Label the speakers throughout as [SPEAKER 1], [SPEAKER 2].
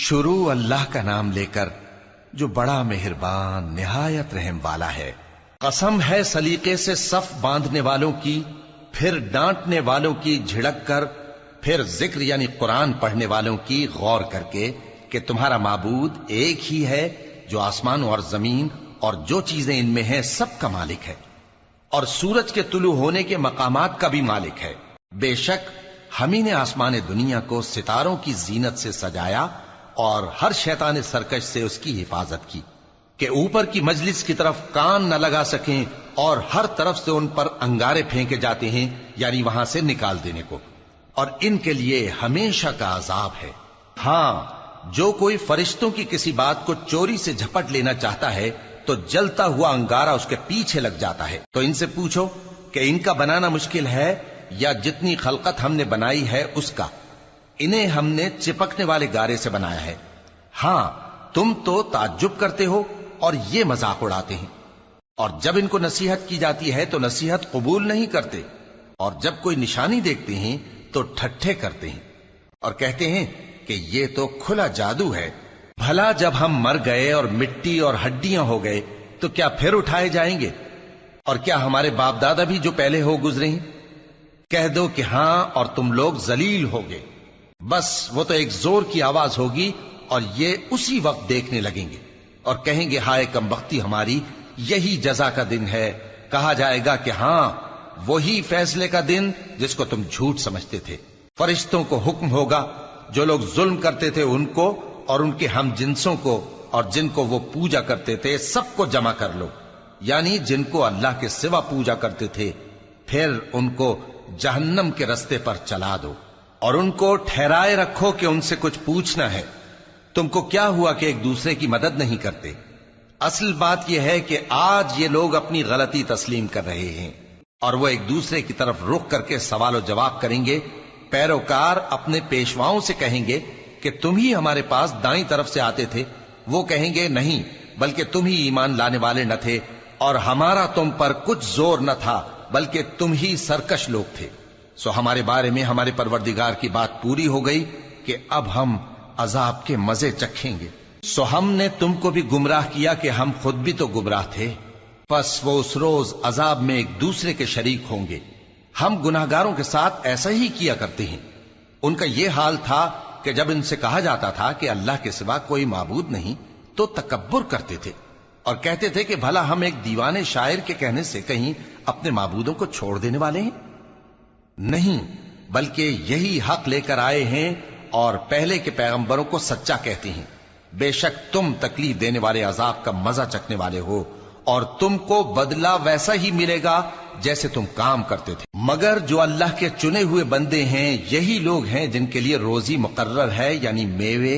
[SPEAKER 1] شروع اللہ کا نام لے کر جو بڑا مہربان نہایت رحم والا ہے۔ قسم ہے سلیقے سے صف باندھنے والوں کی، پھر ڈانٹنے والوں کی جھڑک کر، پھر ذکر یعنی قرآن پڑھنے والوں کی غور کر کے کہ تمہارا معبود ایک ہی ہے جو آسمان اور زمین اور جو چیزیں ان میں ہیں سب کا مالک ہے، اور سورج کے طلوع ہونے کے مقامات کا بھی مالک ہے۔ بے شک ہم ہی نے آسمان دنیا کو ستاروں کی زینت سے سجایا اور ہر شیطان سرکش سے اس کی حفاظت کی کہ اوپر کی مجلس کی طرف کان نہ لگا سکیں، اور ہر طرف سے ان پر انگارے پھینکے جاتے ہیں یعنی وہاں سے نکال دینے کو، اور ان کے لیے ہمیشہ کا عذاب ہے۔ ہاں، جو کوئی فرشتوں کی کسی بات کو چوری سے جھپٹ لینا چاہتا ہے تو جلتا ہوا انگارہ اس کے پیچھے لگ جاتا ہے۔ تو ان سے پوچھو کہ ان کا بنانا مشکل ہے یا جتنی خلقت ہم نے بنائی ہے اس کا؟ انہیں ہم نے چپکنے والے گارے سے بنایا ہے۔ ہاں، تم تو تعجب کرتے ہو اور یہ مذاق اڑاتے ہیں، اور جب ان کو نصیحت کی جاتی ہے تو نصیحت قبول نہیں کرتے، اور جب کوئی نشانی دیکھتے ہیں تو ٹھٹھے کرتے ہیں اور کہتے ہیں کہ یہ تو کھلا جادو ہے۔ بھلا جب ہم مر گئے اور مٹی اور ہڈیاں ہو گئے تو کیا پھر اٹھائے جائیں گے؟ اور کیا ہمارے باپ دادا بھی جو پہلے ہو گزرے ہیں؟ کہہ دو کہ ہاں، اور تم لوگ ذلیل ہوگے۔ بس وہ تو ایک زور کی آواز ہوگی اور یہ اسی وقت دیکھنے لگیں گے اور کہیں گے ہائے کمبختی ہماری، یہی جزا کا دن ہے۔ کہا جائے گا کہ ہاں، وہی فیصلے کا دن جس کو تم جھوٹ سمجھتے تھے۔ فرشتوں کو حکم ہوگا جو لوگ ظلم کرتے تھے ان کو اور ان کے ہم جنسوں کو اور جن کو وہ پوجا کرتے تھے سب کو جمع کر لو، یعنی جن کو اللہ کے سوا پوجا کرتے تھے، پھر ان کو جہنم کے رستے پر چلا دو اور ان کو ٹھہرائے رکھو کہ ان سے کچھ پوچھنا ہے۔ تم کو کیا ہوا کہ ایک دوسرے کی مدد نہیں کرتے؟ اصل بات یہ ہے کہ آج یہ لوگ اپنی غلطی تسلیم کر رہے ہیں اور وہ ایک دوسرے کی طرف رخ کر کے سوال و جواب کریں گے۔ پیروکار اپنے پیشواؤں سے کہیں گے کہ تم ہی ہمارے پاس دائیں طرف سے آتے تھے۔ وہ کہیں گے نہیں، بلکہ تم ہی ایمان لانے والے نہ تھے، اور ہمارا تم پر کچھ زور نہ تھا، بلکہ تم ہی سرکش لوگ تھے۔ سو ہمارے بارے میں ہمارے پروردگار کی بات پوری ہو گئی کہ اب ہم عذاب کے مزے چکھیں گے۔ سو ہم نے تم کو بھی گمراہ کیا کہ ہم خود بھی تو گمراہ تھے، پس وہ اس روز عذاب میں ایک دوسرے کے شریک ہوں گے۔ ہم گناہگاروں کے ساتھ ایسا ہی کیا کرتے ہیں۔ ان کا یہ حال تھا کہ جب ان سے کہا جاتا تھا کہ اللہ کے سوا کوئی معبود نہیں تو تکبر کرتے تھے اور کہتے تھے کہ بھلا ہم ایک دیوانے شاعر کے کہنے سے کہیں اپنے معبودوں کو چھوڑ دینے والے ہیں؟ نہیں، بلکہ یہی حق لے کر آئے ہیں اور پہلے کے پیغمبروں کو سچا کہتے ہیں۔ بے شک تم تکلیف دینے والے عذاب کا مزہ چکھنے والے ہو، اور تم کو بدلہ ویسا ہی ملے گا جیسے تم کام کرتے تھے۔ مگر جو اللہ کے چنے ہوئے بندے ہیں یہی لوگ ہیں جن کے لیے روزی مقرر ہے، یعنی میوے،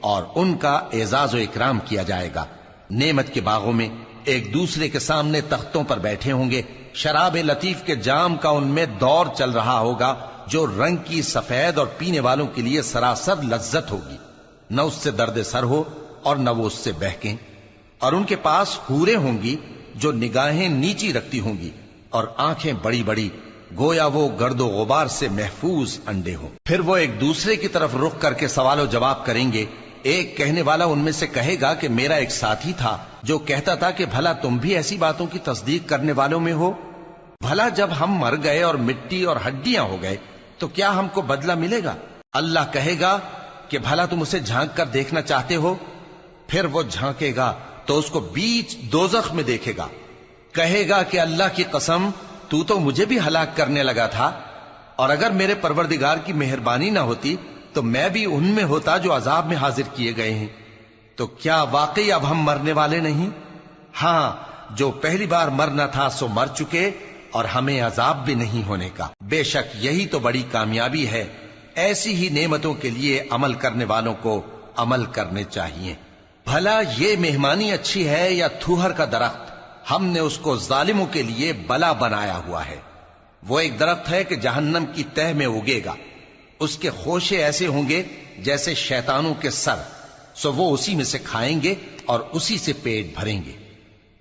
[SPEAKER 1] اور ان کا اعزاز و اکرام کیا جائے گا۔ نعمت کے باغوں میں ایک دوسرے کے سامنے تختوں پر بیٹھے ہوں گے، شراب لطیف کے جام کا ان میں دور چل رہا ہوگا جو رنگ کی سفید اور پینے والوں کے لیے سراسر لذت ہوگی، نہ اس سے درد سر ہو اور نہ وہ اس سے بہکیں۔ اور ان کے پاس حوریں ہوں گی جو نگاہیں نیچی رکھتی ہوں گی اور آنکھیں بڑی بڑی، گویا وہ گرد و غبار سے محفوظ انڈے ہوں۔ پھر وہ ایک دوسرے کی طرف رخ کر کے سوال و جواب کریں گے۔ ایک کہنے والا ان میں سے کہے گا کہ میرا ایک ساتھی تھا جو کہتا تھا کہ بھلا تم بھی ایسی باتوں کی تصدیق کرنے والوں میں ہو؟ بھلا جب ہم مر گئے اور مٹی اور ہڈیاں ہو گئے تو کیا ہم کو بدلہ ملے گا؟ اللہ کہے گا کہ بھلا تم اسے جھانک کر دیکھنا چاہتے ہو؟ پھر وہ جھانکے گا تو اس کو بیچ دوزخ میں دیکھے گا، کہے گا کہ اللہ کی قسم تو مجھے بھی ہلاک کرنے لگا تھا، اور اگر میرے پروردگار کی مہربانی نہ ہوتی تو میں بھی ان میں ہوتا جو عذاب میں حاضر کیے گئے ہیں۔ تو کیا واقعی اب ہم مرنے والے نہیں؟ ہاں، جو پہلی بار مرنا تھا سو مر چکے، اور ہمیں عذاب بھی نہیں ہونے کا۔ بے شک یہی تو بڑی کامیابی ہے۔ ایسی ہی نعمتوں کے لیے عمل کرنے والوں کو عمل کرنے چاہیے۔ بھلا یہ مہمانی اچھی ہے یا تھوہر کا درخت؟ ہم نے اس کو ظالموں کے لیے بلا بنایا ہوا ہے۔ وہ ایک درخت ہے کہ جہنم کی تہ میں اگے گا، اس کے خوشے ایسے ہوں گے جیسے شیطانوں کے سر، سو وہ اسی میں سے کھائیں گے اور اسی سے پیٹ بھریں گے۔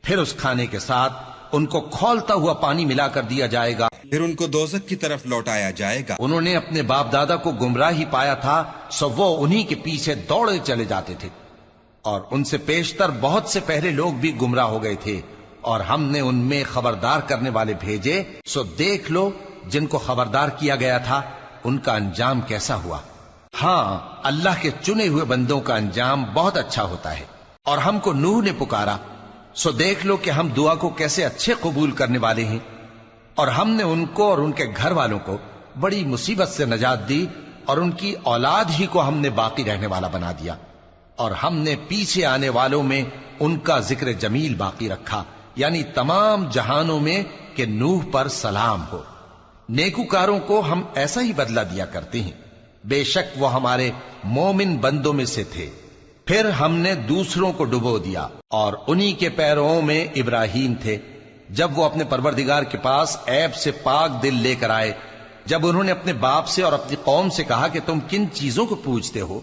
[SPEAKER 1] پھر اس کھانے کے ساتھ ان کو کھولتا ہوا پانی ملا کر دیا جائے گا،
[SPEAKER 2] پھر ان کو دوزخ کی طرف لوٹایا جائے گا۔
[SPEAKER 1] انہوں نے اپنے باپ دادا کو گمراہ ہی پایا تھا، سو وہ انہی کے پیچھے دوڑے چلے جاتے تھے، اور ان سے پیشتر بہت سے پہلے لوگ بھی گمراہ ہو گئے تھے، اور ہم نے ان میں خبردار کرنے والے بھیجے، سو دیکھ لو جن کو خبردار کیا گیا تھا ان کا انجام کیسا ہوا۔ ہاں، اللہ کے چنے ہوئے بندوں کا انجام بہت اچھا ہوتا ہے۔ اور ہم کو نوح نے پکارا، سو دیکھ لو کہ ہم دعا کو کیسے اچھے قبول کرنے والے ہیں، اور ہم نے ان کو اور ان کے گھر والوں کو بڑی مصیبت سے نجات دی، اور ان کی اولاد ہی کو ہم نے باقی رہنے والا بنا دیا، اور ہم نے پیچھے آنے والوں میں ان کا ذکر جمیل باقی رکھا، یعنی تمام جہانوں میں کہ نوح پر سلام ہو۔ نیکوکاروں کو ہم ایسا ہی بدلہ دیا کرتے ہیں، بے شک وہ ہمارے مومن بندوں میں سے تھے۔ پھر ہم نے دوسروں کو ڈبو دیا، اور انہی کے پیروں میں ابراہیم تھے، جب وہ اپنے پروردگار کے پاس عیب سے پاک دل لے کر آئے، جب انہوں نے اپنے باپ سے اور اپنی قوم سے کہا کہ تم کن چیزوں کو پوجتے ہو،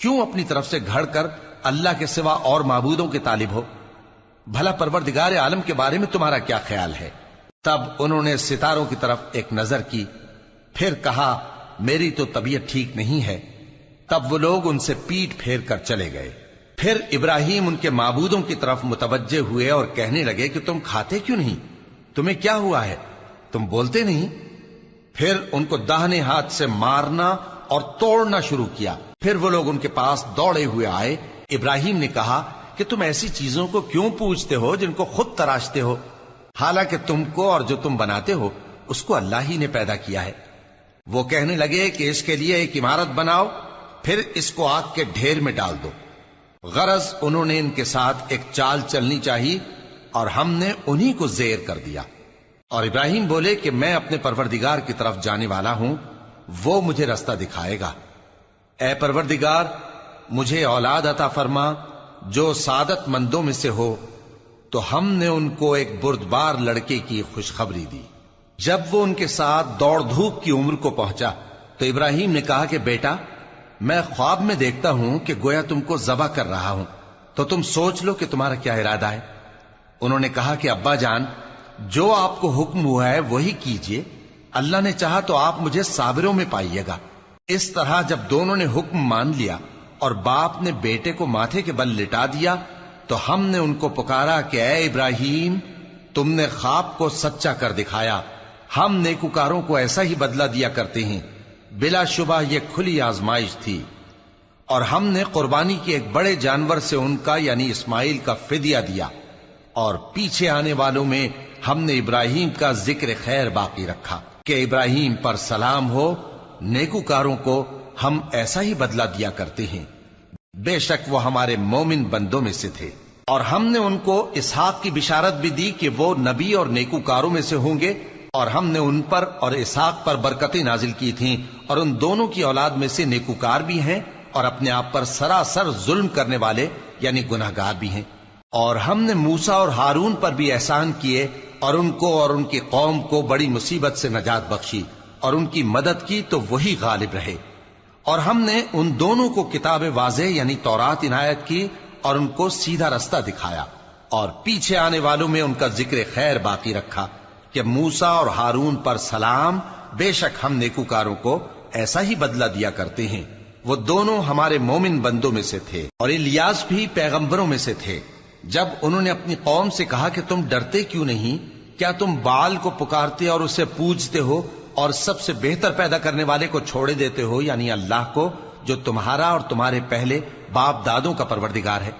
[SPEAKER 1] کیوں اپنی طرف سے گھڑ کر اللہ کے سوا اور معبودوں کے طالب ہو؟ بھلا پروردگار عالم کے بارے میں تمہارا کیا خیال ہے؟ تب انہوں نے ستاروں کی طرف ایک نظر کی، پھر کہا میری تو طبیعت ٹھیک نہیں ہے۔ تب وہ لوگ ان سے پیٹ پھیر کر چلے گئے۔ پھر ابراہیم ان کے معبودوں کی طرف متوجہ ہوئے اور کہنے لگے کہ تم کھاتے کیوں نہیں؟ تمہیں کیا ہوا ہے؟ تم بولتے نہیں؟ پھر ان کو داہنے ہاتھ سے مارنا اور توڑنا شروع کیا۔ پھر وہ لوگ ان کے پاس دوڑے ہوئے آئے۔ ابراہیم نے کہا کہ تم ایسی چیزوں کو کیوں پوجتے ہو جن کو خود تراشتے ہو، حالانکہ تم کو اور جو تم بناتے ہو اس کو اللہ ہی نے پیدا کیا ہے۔ وہ کہنے لگے کہ اس کے لیے ایک عمارت بناؤ، پھر اس کو آگ کے ڈھیر میں ڈال دو۔ غرض انہوں نے ان کے ساتھ ایک چال چلنی چاہی، اور ہم نے انہی کو زیر کر دیا۔ اور ابراہیم بولے کہ میں اپنے پروردگار کی طرف جانے والا ہوں، وہ مجھے رستہ دکھائے گا۔ اے پروردگار، مجھے اولاد عطا فرما جو سعادت مندوں میں سے ہو۔ تو ہم نے ان کو ایک بردبار لڑکے کی خوشخبری دی۔ جب وہ ان کے ساتھ دوڑ دھوپ کی عمر کو پہنچا تو ابراہیم نے کہا کہ بیٹا، میں خواب میں دیکھتا ہوں کہ گویا تم کو ذبح کر رہا ہوں، تو تم سوچ لو کہ تمہارا کیا ارادہ ہے۔ انہوں نے کہا کہ ابا جان، جو آپ کو حکم ہوا ہے وہی کیجئے، اللہ نے چاہا تو آپ مجھے صابروں میں پائیے گا۔ اس طرح جب دونوں نے حکم مان لیا اور باپ نے بیٹے کو ماتھے کے بل لٹا دیا، تو ہم نے ان کو پکارا کہ اے ابراہیم، تم نے خواب کو سچا کر دکھایا، ہم نیکوکاروں کو ایسا ہی بدلہ دیا کرتے ہیں۔ بلا شبہ یہ کھلی آزمائش تھی، اور ہم نے قربانی کی ایک بڑے جانور سے ان کا یعنی اسماعیل کا فدیہ دیا، اور پیچھے آنے والوں میں ہم نے ابراہیم کا ذکر خیر باقی رکھا کہ ابراہیم پر سلام ہو۔ نیکوکاروں کو ہم ایسا ہی بدلہ دیا کرتے ہیں، بے شک وہ ہمارے مومن بندوں میں سے تھے۔ اور ہم نے ان کو اسحاق کی بشارت بھی دی کہ وہ نبی اور نیکوکاروں میں سے ہوں گے، اور ہم نے ان پر اور اسحاق پر برکتیں نازل کی تھیں، اور ان دونوں کی اولاد میں سے نیکوکار بھی ہیں اور اپنے آپ پر سراسر ظلم کرنے والے یعنی گناہگار بھی ہیں۔ اور ہم نے موسیٰ اور ہارون پر بھی احسان کیے، اور ان کو اور ان کی قوم کو بڑی مصیبت سے نجات بخشی، اور ان کی مدد کی تو وہی غالب رہے۔ اور ہم نے ان دونوں کو کتاب واضح یعنی تورات عنایت کی، اور ان کو سیدھا رستہ دکھایا، اور پیچھے آنے والوں میں ان کا ذکر خیر باقی رکھا کہ موسیٰ اور ہارون پر سلام، بے شک ہم نیکوکاروں کو ایسا ہی بدلہ دیا کرتے ہیں۔ وہ دونوں ہمارے مومن بندوں میں سے تھے، اور الیاس بھی پیغمبروں میں سے تھے۔ جب انہوں نے اپنی قوم سے کہا کہ تم ڈرتے کیوں نہیں؟ کیا تم بال کو پکارتے اور اسے پوجتے ہو، اور سب سے بہتر پیدا کرنے والے کو چھوڑے دیتے ہو یعنی اللہ کو، جو تمہارا اور تمہارے پہلے باپ دادوں کا پروردگار ہے؟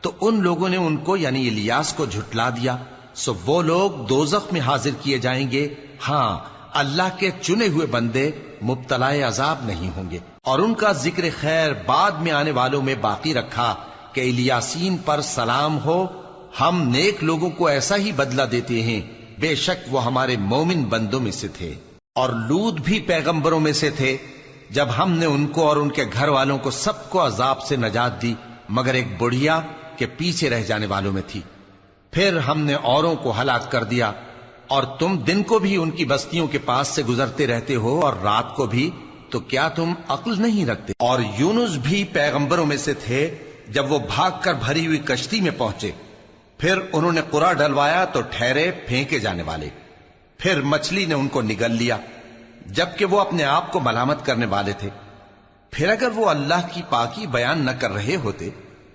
[SPEAKER 1] تو ان لوگوں نے ان کو یعنی الیاس کو جھٹلا دیا، سو وہ لوگ دوزخ میں حاضر کیے جائیں گے۔ ہاں، اللہ کے چنے ہوئے بندے مبتلا عذاب نہیں ہوں گے۔ اور ان کا ذکر خیر بعد میں آنے والوں میں باقی رکھا کہ الیاسین پر سلام ہو، ہم نیک لوگوں کو ایسا ہی بدلہ دیتے ہیں، بے شک وہ ہمارے مومن بندوں میں سے تھے۔ اور لوط بھی پیغمبروں میں سے تھے، جب ہم نے ان کو اور ان کے گھر والوں کو سب کو عذاب سے نجات دی، مگر ایک بڑھیا کہ پیچھے رہ جانے والوں میں تھی۔ پھر ہم نے اوروں کو ہلاک کر دیا، اور تم دن کو بھی ان کی بستیوں کے پاس سے گزرتے رہتے ہو اور رات کو بھی، تو کیا تم عقل نہیں رکھتے؟ اور یونس بھی پیغمبروں میں سے تھے، جب وہ بھاگ کر بھری ہوئی کشتی میں پہنچے، پھر انہوں نے قرا ڈلوایا تو ٹھہرے پھینکے جانے والے. پھر مچھلی نے ان کو نگل لیا جبکہ وہ اپنے آپ کو ملامت کرنے والے تھے. پھر اگر وہ اللہ کی پاکی بیان نہ کر رہے ہوتے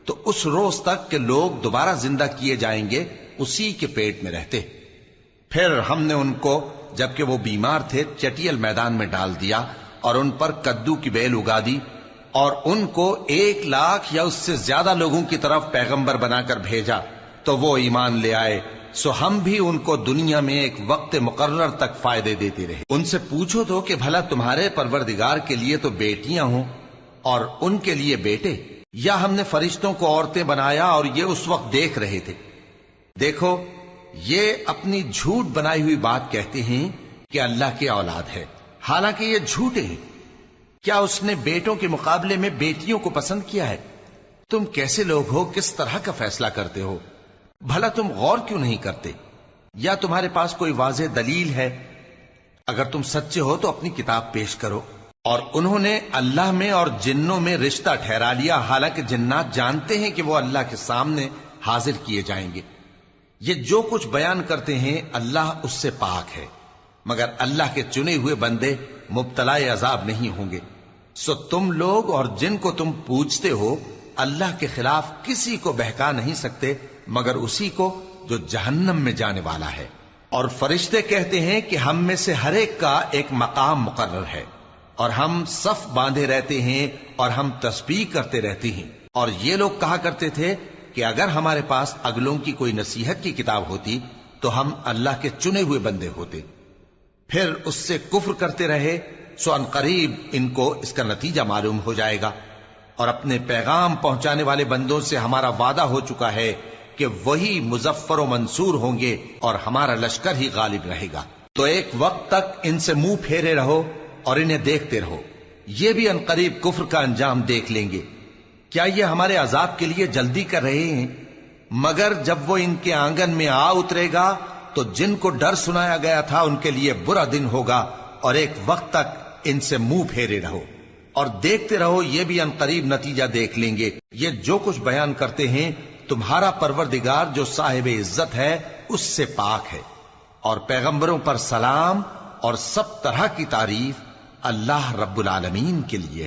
[SPEAKER 1] تو اس روز تک کہ لوگ دوبارہ زندہ کیے جائیں گے اسی کے پیٹ میں رہتے. پھر ہم نے ان کو جبکہ وہ بیمار تھے چٹیل میدان میں ڈال دیا اور ان پر کدو کی بیل اگا دی اور ان کو 1,00,000 یا اس سے زیادہ لوگوں کی طرف پیغمبر بنا کر بھیجا تو وہ ایمان لے آئے. سو ہم بھی ان کو دنیا میں ایک وقت مقرر تک فائدے دیتے رہے. ان سے پوچھو تو کہ بھلا تمہارے پروردگار کے لیے تو بیٹیاں ہوں اور ان کے لیے بیٹے، یا ہم نے فرشتوں کو عورتیں بنایا اور یہ اس وقت دیکھ رہے تھے؟ دیکھو یہ اپنی جھوٹ بنائی ہوئی بات کہتے ہیں کہ اللہ کی اولاد ہے، حالانکہ یہ جھوٹے ہیں. کیا اس نے بیٹوں کے مقابلے میں بیٹیوں کو پسند کیا ہے؟ تم کیسے لوگ ہو، کس طرح کا فیصلہ کرتے ہو؟ بھلا تم غور کیوں نہیں کرتے؟ یا تمہارے پاس کوئی واضح دلیل ہے؟ اگر تم سچے ہو تو اپنی کتاب پیش کرو. اور انہوں نے اللہ میں اور جنوں میں رشتہ ٹھہرا لیا، حالانکہ جنات جانتے ہیں کہ وہ اللہ کے سامنے حاضر کیے جائیں گے. یہ جو کچھ بیان کرتے ہیں اللہ اس سے پاک ہے، مگر اللہ کے چنے ہوئے بندے مبتلا عذاب نہیں ہوں گے. سو تم لوگ اور جن کو تم پوجتے ہو اللہ کے خلاف کسی کو بہکا نہیں سکتے مگر اسی کو جو جہنم میں جانے والا ہے. اور فرشتے کہتے ہیں کہ ہم میں سے ہر ایک کا ایک مقام مقرر ہے اور ہم صف باندھے رہتے ہیں اور ہم تسبیح کرتے رہتے ہیں. اور یہ لوگ کہا کرتے تھے کہ اگر ہمارے پاس اگلوں کی کوئی نصیحت کی کتاب ہوتی تو ہم اللہ کے چنے ہوئے بندے ہوتے. پھر اس سے کفر کرتے رہے، سو ان قریب ان کو اس کا نتیجہ معلوم ہو جائے گا. اور اپنے پیغام پہنچانے والے بندوں سے ہمارا وعدہ ہو چکا ہے کہ وہی مظفر و منصور ہوں گے اور ہمارا لشکر ہی غالب رہے گا. تو ایک وقت تک ان سے منہ پھیرے رہو اور انہیں دیکھتے رہو، یہ بھی ان قریب کفر کا انجام دیکھ لیں گے. کیا یہ ہمارے عذاب کے لیے جلدی کر رہے ہیں؟ مگر جب وہ ان کے آنگن میں آ اترے گا تو جن کو ڈر سنایا گیا تھا ان کے لیے برا دن ہوگا. اور ایک وقت تک ان سے منہ پھیرے رہو اور دیکھتے رہو، یہ بھی ان قریب نتیجہ دیکھ لیں گے. یہ جو کچھ بیان کرتے ہیں تمہارا پروردگار جو صاحب عزت ہے اس سے پاک ہے. اور پیغمبروں پر سلام اور سب طرح کی تعریف اللہ رب العالمین کے لیے.